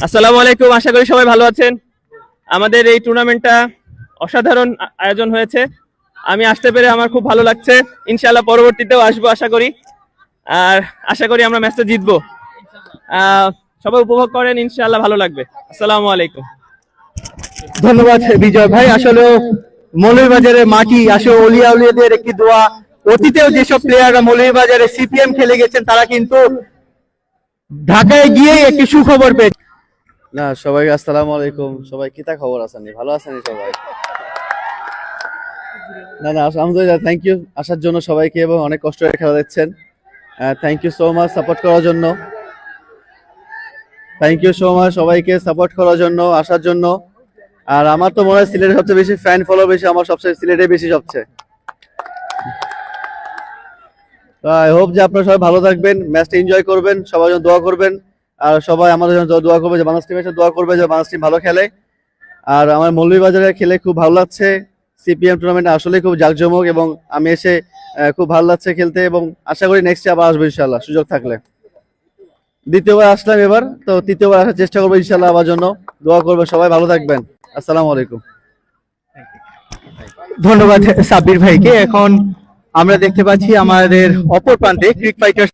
আসসালামু আলাইকুম, আশা করি সবাই ভালো আছেন। আমাদের এই টুর্নামেন্টটা অসাধারণ আয়োজন হয়েছে, আমি আসতে পেরে আমার খুব ভালো লাগছে। ইনশাআল্লাহ পরবর্তীতেও আসবো আশা করি, আর আশা করি আমরা ম্যাচটা জিতবো। সবাই উপভোগ করেন, ইনশাআল্লাহ ভালো লাগবে। আসসালামু আলাইকুম। ধন্যবাদ বিজয় ভাই। আসলে মৌলভীবাজারের মাটি আসলে অলিয়া উলিয়াদের একটি দোয়া। অতীতেও যেসব প্লেয়াররা মৌলভীবাজারে সিপিএম খেলে গেছেন তারা কিন্তু ঢাকায় গিয়ে একটি সুখবর পেয়েছে। না, সবাইকে আসসালামু আলাইকুম। সবাই কিতা খবর আছেন, ভালো আছেন সবাই? না না, আলহামদুলিল্লাহ, থ্যাংক ইউ আসার জন্য সবাইকে, এবং অনেক কষ্ট করে খেলা দেখছেন। Thank you so much support করার জন্য। থ্যাংক ইউ সো মাচ সবাইকে সাপোর্ট করার জন্য, আসার জন্য। আর আমার তো মনে হয় সিলেটের সবচেয়ে বেশি ফ্যান ফলো বেশি, আমার সবচেয়ে সিলেটে বেশি সবচেয়ে। তো আই হোপ যে আপনারা সবাই ভালো থাকবেন, ম্যাচটা এনজয় করবেন, সবার জন্য দোয়া করবেন। আর সবাই আমাদের জন্য দোয়া করবে, যে বাংলাদেশ টিমের সাথে দোয়া করবে যে বাংলাদেশ টিম ভালো খেলে। আর আমার মৌলভীবাজারে খেলে খুব ভালো লাগছে। সিপিএম টুর্নামেন্ট আসলে খুব জাঁকজমক, এবং আমি এসে খুব ভালো লাগছে খেলতে, এবং আশা করি নেক্সট আবার আসবো ইনশাল্লাহ সুযোগ থাকলে। দ্বিতীয়বার আসলাম এবার, তো তৃতীয়বার আসার চেষ্টা করবো ইনশাল্লাহ। আবার জন্য দোয়া করবেন, সবাই ভালো থাকবেন। আসসালামু আলাইকুম। ধন্যবাদ সাব্বির ভাইকে। এখন আমরা দেখতে পাচ্ছি আমাদের অপর প্রান্তে ক্রিক ফাইটার্স